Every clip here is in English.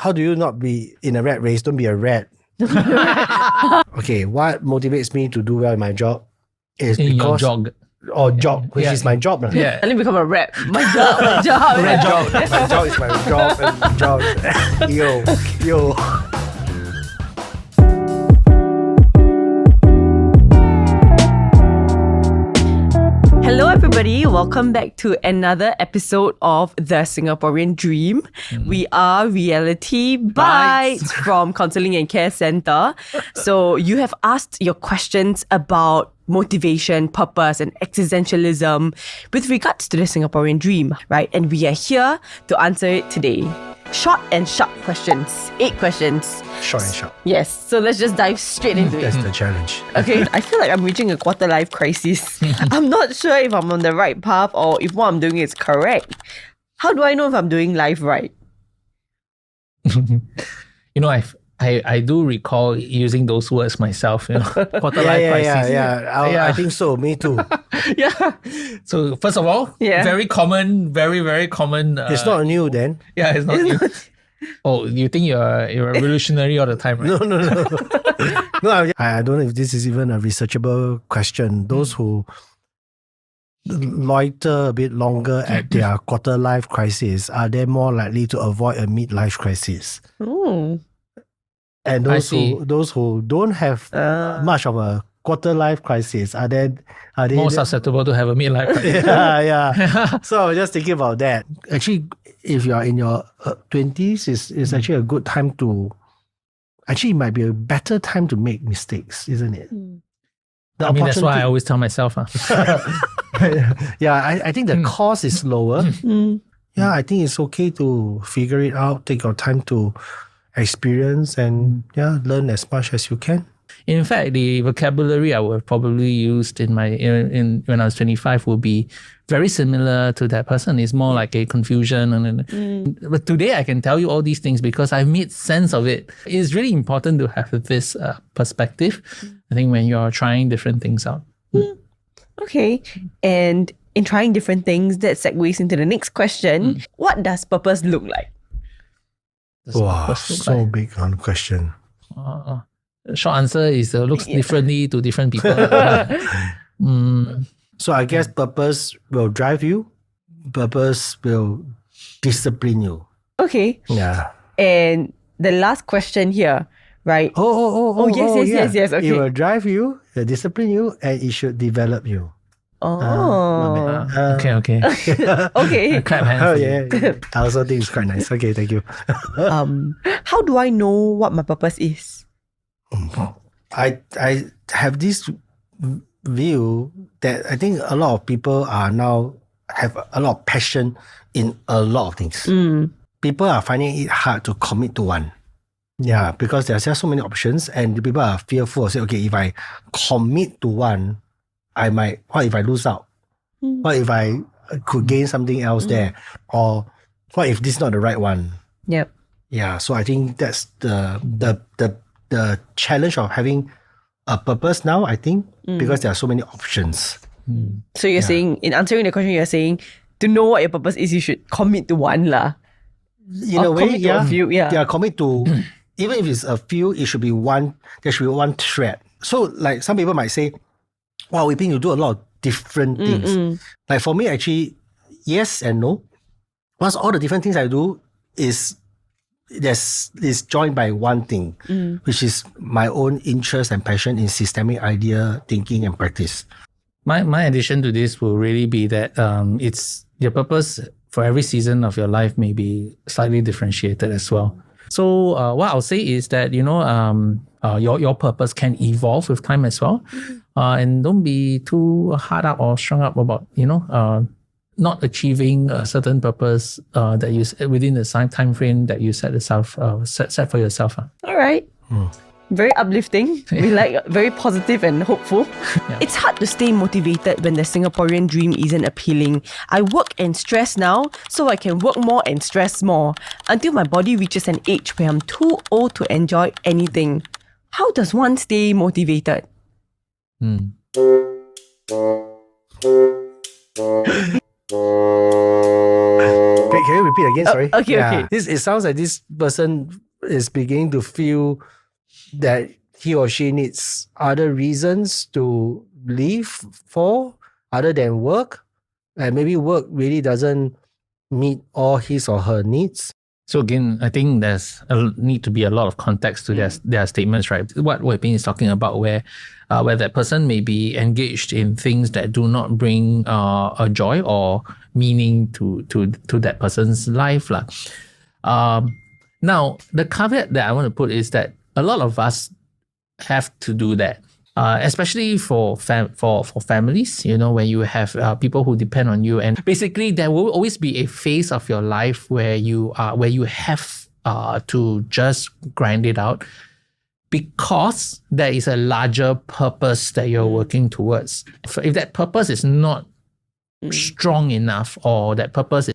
how do you not be in a rat race? Don't be a rat. Okay, what motivates me to do well in my job is In your because job. which is my job. Right? Yeah. Suddenly become a rap. My job. My job is my job and job. Yo. Hello everybody, welcome back to another episode of The Singaporean Dream. We are Reality Bites from Counselling and Care Centre. So you have asked your questions about motivation, purpose and existentialism with regards to the Singaporean dream, right? And we are here to answer it today. Short and sharp questions. 8 questions. Short and sharp. Yes, so let's just dive straight into it. That's the challenge. Okay, I feel like I'm reaching a quarter life crisis. I'm not sure if I'm on the right path or if what I'm doing is correct. How do I know if I'm doing life right? You know, I do recall using those words myself, quarter life crisis. Yeah. I think so. Me too. Yeah. So first of all, very common, very common. It's not new then. Yeah, it's not new. Oh, you think you're a revolutionary all the time, right? No. No, I don't know if this is even a researchable question. Those who loiter a bit longer at their quarter life crisis, are they more likely to avoid a midlife crisis? Oh. And those who don't have much of a quarter life crisis, are they More susceptible to have a midlife crisis. Yeah. So I was just thinking about that. Actually, if you are in your 20s, it's actually a good time to. Actually, it might be a better time to make mistakes, isn't it? I mean, that's why I always tell myself. Yeah, I think the cost is lower. Yeah, I think it's okay to figure it out. Take your time to experience and learn as much as you can. In fact, the vocabulary I would probably used in when I was 25 would be very similar to that person. It's more like a confusion. But today I can tell you all these things because I've made sense of it. It's really important to have this perspective, I think, when you're trying different things out. Okay. And in trying different things, that segues into the next question. What does purpose look like? Wow, so big on question. Short answer is looks differently to different people. So I guess purpose will drive you. Purpose will discipline you. Okay. Yeah. And the last question here, right? Yes. Okay. It will drive you, it will discipline you, and it should develop you. Okay. Okay. Clap hands. Oh yeah. I also think it's quite nice. Okay, thank you. How do I know what my purpose is? I have this view that I think a lot of people are now have a lot of passion in a lot of things. People are finding it hard to commit to one. Yeah, because there's just so many options and people are fearful of saying, okay, if I commit to one, what if I lose out? What if I could gain something else there? Or what if this is not the right one? Yep. Yeah, so I think that's the challenge of having a purpose now, I think, because there are so many options. So you're saying, in answering the question, you're saying, to know what your purpose is, you should commit to one lah. In a way, commit to a few, Yeah, commit to, even if it's a few, it should be one, there should be one thread. So like some people might say, wow, Wei Ping, you do a lot of different things. Like for me, actually, yes and no. Once all the different things I do is joined by one thing, which is my own interest and passion in systemic idea, thinking and practice. My addition to this will really be that it's your purpose for every season of your life may be slightly differentiated as well. So what I'll say is that, your purpose can evolve with time as well. And don't be too hard up or strung up about, not achieving a certain purpose that you within the time frame that you set for yourself. All right. Very uplifting. We like very positive and hopeful. Yeah. It's hard to stay motivated when the Singaporean dream isn't appealing. I work and stress now, so I can work more and stress more until my body reaches an age where I'm too old to enjoy anything. How does one stay motivated? Can you repeat again? Sorry. Okay. It sounds like this person is beginning to feel that he or she needs other reasons to live for other than work. And maybe work really doesn't meet all his or her needs. So again, I think there's need to be a lot of context to their statements, right? What Wei Ping is talking about, where that person may be engaged in things that do not bring a joy or meaning to that person's life, lah. Now, the caveat that I want to put is that a lot of us have to do that. Especially for families, when you have people who depend on you, and basically there will always be a phase of your life where you have to just grind it out because there is a larger purpose that you're working towards. If that purpose is not strong enough, or that purpose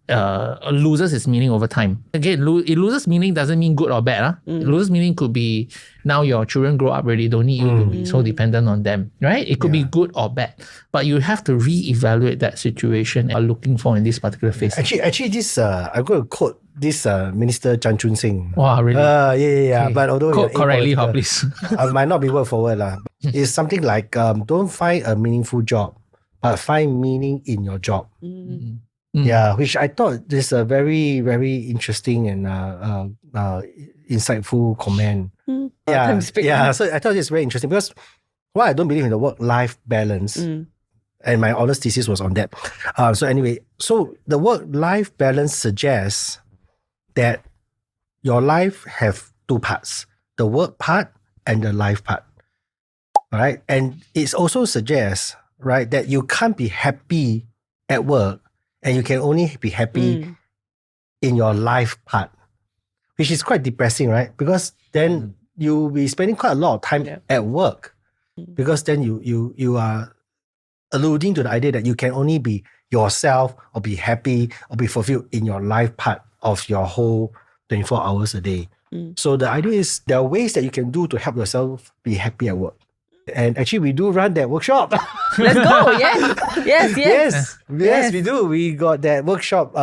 loses its meaning over time. Again, it loses meaning doesn't mean good or bad. It loses meaning could be now your children grow up already, don't need you to be so dependent on them, right? It could be good or bad, but you have to reevaluate that situation and looking for in this particular phase. Actually, this I'm going to quote this Minister Chan Chun Sing. Wow, really? Yeah. Okay. But although quote correctly, please. I might not be word for word lah. It's something like don't find a meaningful job, but find meaning in your job. Yeah, which I thought is a very, very interesting and insightful comment. Yeah. So I thought it's very interesting because I don't believe in the work-life balance. And my honest thesis was on that. So anyway, the work-life balance suggests that your life have two parts, the work part and the life part. All right. And it also suggests, right, that you can't be happy at work and you can only be happy in your life part, which is quite depressing, right? Because then you'll be spending quite a lot of time at work, because then you are alluding to the idea that you can only be yourself or be happy or be fulfilled in your life part of your whole 24 hours a day. So the idea is there are ways that you can do to help yourself be happy at work. And actually, we do run that workshop. Let's go. Yes, we do. We got that workshop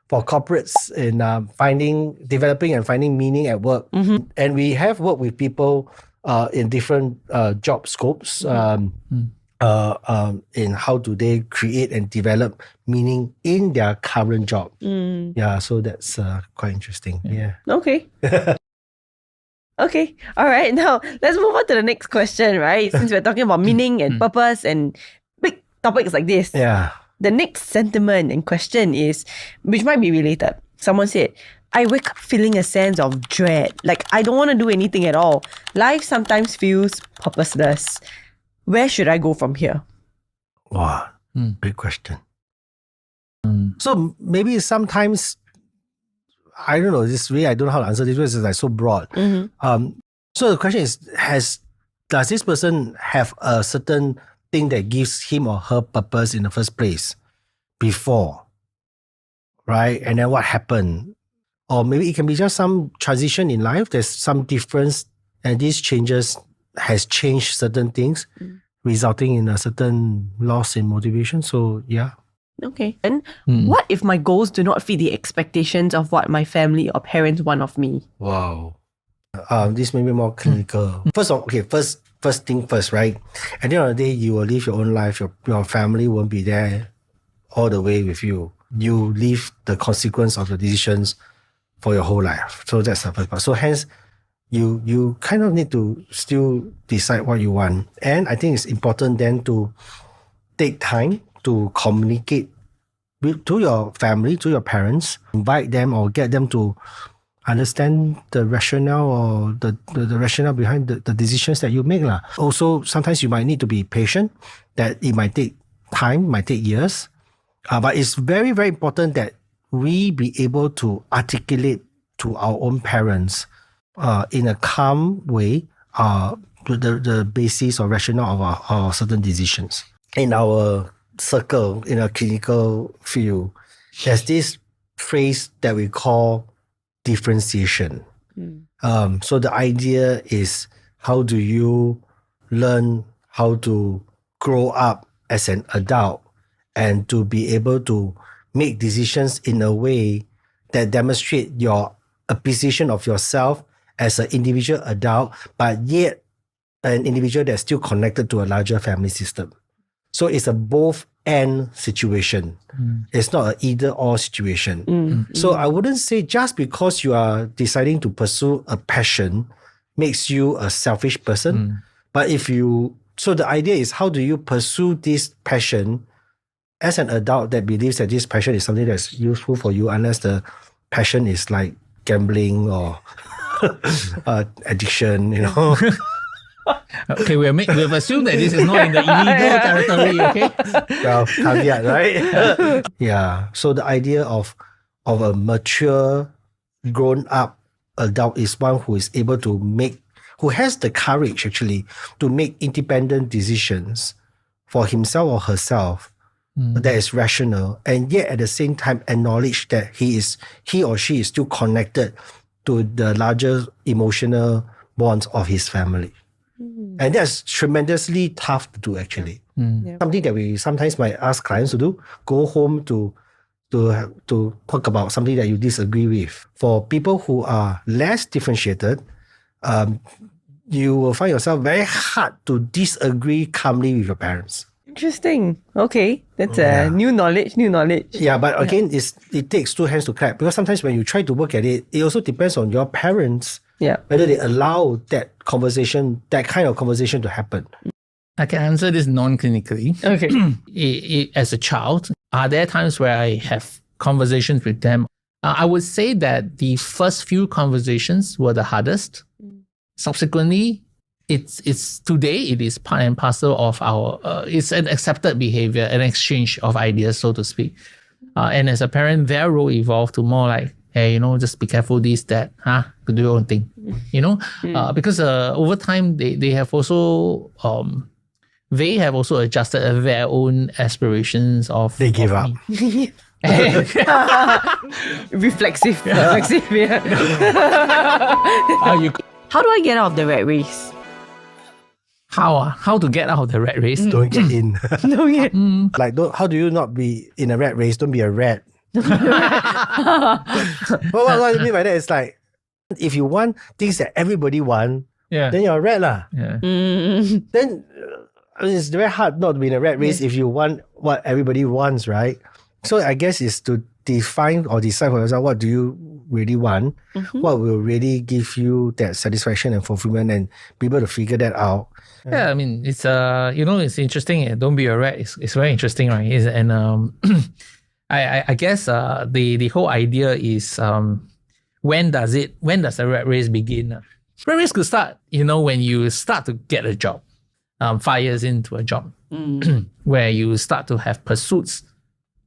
for corporates in developing and finding meaning at work. And we have worked with people in different job scopes in how do they create and develop meaning in their current job. Yeah, so that's quite interesting. Yeah. Okay. Okay. All right. Now let's move on to the next question, right? Since we're talking about meaning and purpose and big topics like this. Yeah. The next sentiment and question is, which might be related. Someone said, I wake up feeling a sense of dread. Like I don't want to do anything at all. Life sometimes feels purposeless. Where should I go from here? Wow. Big question. So maybe sometimes, I don't know, I don't know how to answer this because it's like so broad. So the question is, does this person have a certain thing that gives him or her purpose in the first place before? Right? And then what happened? Or maybe it can be just some transition in life. There's some difference and these changes has changed certain things, resulting in a certain loss in motivation. So yeah. Okay. And what if my goals do not fit the expectations of what my family or parents want of me? Wow. This may be more clinical. First thing first, right? At the end of the day, you will live your own life. Your family won't be there all the way with you. You live the consequence of the decisions for your whole life. So that's the first part. So hence, you kind of need to still decide what you want. And I think it's important then to take time to communicate to your family, to your parents, invite them or get them to understand the rationale or the rationale behind the decisions that you make. Also, sometimes you might need to be patient, that it might take time, might take years. But it's very, very important that we be able to articulate to our own parents in a calm way the basis or rationale of our certain decisions. In our circle, in a clinical field, there's this phrase that we call differentiation. So the idea is, how do you learn how to grow up as an adult and to be able to make decisions in a way that demonstrate your appreciation of yourself as an individual adult, but yet an individual that's still connected to a larger family system. So it's a both and situation. It's not an either or situation. So I wouldn't say just because you are deciding to pursue a passion makes you a selfish person. But so the idea is, how do you pursue this passion as an adult that believes that this passion is something that's useful for you, unless the passion is like gambling or addiction, Okay, we've assumed that this is not in the illegal territory, okay? Well, caveat, right? Yeah. So the idea of a mature, grown-up adult is one who is able to who has the courage actually to make independent decisions for himself or herself that is rational, and yet at the same time acknowledge that he or she is still connected to the larger emotional bonds of his family. And that's tremendously tough to do, actually. Something that we sometimes might ask clients to do, go home to talk about something that you disagree with. For people who are less differentiated, you will find yourself very hard to disagree calmly with your parents. Interesting. Okay. That's new knowledge. Yeah, but again, it takes two hands to clap, because sometimes when you try to work at it, it also depends on your parents, whether they allow that kind of conversation to happen. I can answer this non-clinically. Okay. As a child, are there times where I have conversations with them? I would say that the first few conversations were the hardest. Subsequently, it's today it is part and parcel of our it's an accepted behavior, an exchange of ideas, so to speak. And as a parent, their role evolved to more like, hey, just be careful, this, that, to do your own thing. Because over time they have also adjusted their own aspirations of They give up. Reflexive. Yeah. How do I get out of the rat race? How to get out of the rat race? Don't get in. No, yeah. How do you not be in a rat race? Don't be a rat. What I mean by that is like, if you want things that everybody want, then you're a rat lah. Yeah. Then it's very hard not to be in a rat race if you want what everybody wants, right? So I guess it's to define or decide for yourself, what do you really want? What will really give you that satisfaction and fulfillment, and be able to figure that out. Yeah, I mean, it's it's interesting. Don't be a rat. It's very interesting, right? I guess the whole idea is when does the rat race begin? Rat race could start, when you start to get a job, 5 years into a job, where you start to have pursuits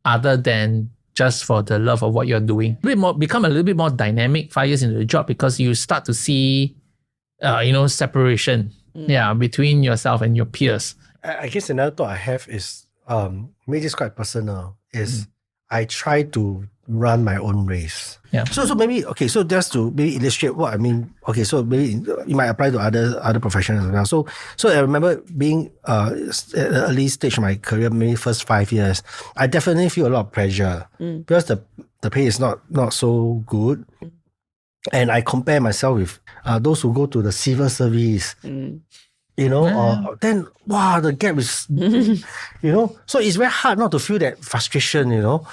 other than just for the love of what you're doing. Become a little bit more dynamic 5 years into the job, because you start to see, separation, between yourself and your peers. I guess another thought I have is, maybe it's quite personal, is I try to run my own race. Yeah. So maybe, so just to maybe illustrate what I mean, so maybe you might apply to other professions as well. So I remember being at an early stage of my career, maybe first 5 years, I definitely feel a lot of pressure because the pay is not so good. And I compare myself with those who go to the civil service. Or then the gap is, so it's very hard not to feel that frustration, Then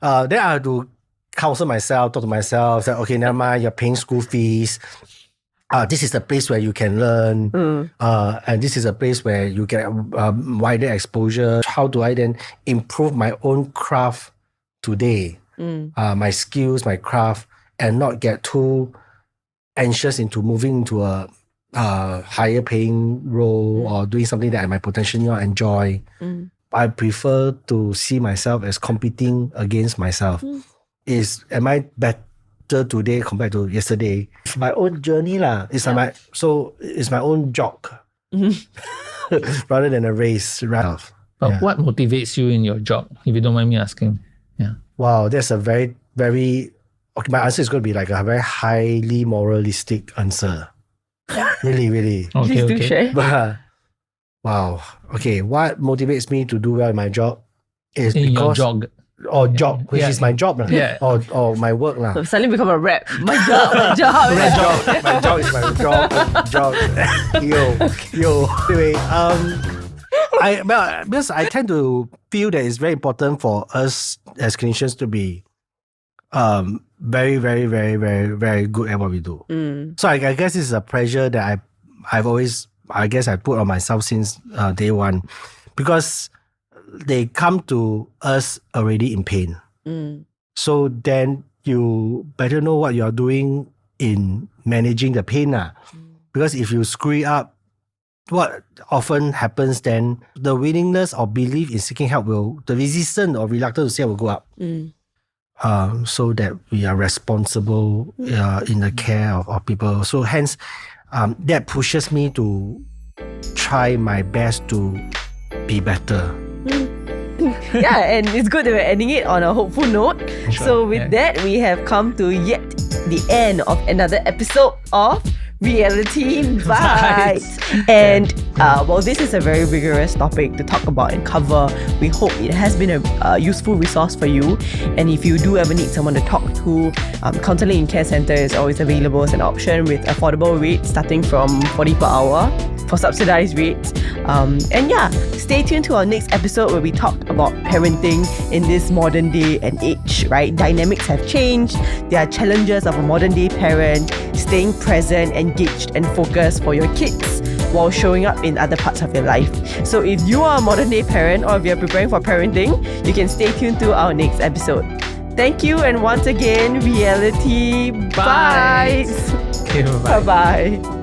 I have to counsel myself, talk to myself, say, okay, never mind, you're paying school fees. This is the place where you can learn, and this is a place where you get wider exposure. How do I then improve my own craft today, my skills, my craft, and not get too anxious into moving into a higher paying role or doing something that I might potentially not enjoy. I prefer to see myself as competing against myself. Am I better today compared to yesterday? It's my own journey lah. It's my own jog rather than a race. Right? But what motivates you in your job, if you don't mind me asking? Yeah. Wow, that's a very, very... Okay, my answer is going to be like a very highly moralistic answer. Really, really. Please do share. But, wow. Okay, what motivates me to do well in my job is in because... your jog. or job, which is my job lah. Yeah. Or my work lah. So suddenly become a rap. My job. My job. My job is my job. Yo. Anyway, because I tend to feel that it's very important for us as clinicians to be very, very, very, very, very good at what we do. So I guess this is a pressure that I've always, I put on myself since day one, because they come to us already in pain. So then you better know what you're doing in managing the pain. Because if you screw it up, what often happens then, the willingness or belief in seeking help the resistance or reluctance to seek help will go up. So that we are responsible in the care of people. So hence, that pushes me to try my best to be better. Yeah, and it's good that we're ending it on a hopeful note. Sure. So with that, we have come to yet the end of another episode of Reality Bites. And well, this is a very rigorous topic to talk about and cover. We hope it has been a useful resource for you. And if you do ever need someone to talk to, counselling in care centre is always available as an option with affordable rates starting from 40 per hour for subsidized rates. And yeah, stay tuned to our next episode where we talk about parenting in this modern day and age, right? Dynamics have changed. There are challenges of a modern day parent, staying present, engaged and focused for your kids while showing up in other parts of your life. So if you are a modern day parent or if you're preparing for parenting, you can stay tuned to our next episode. Thank you, and once again, Reality Bites. Okay, bye-bye. Bye-bye.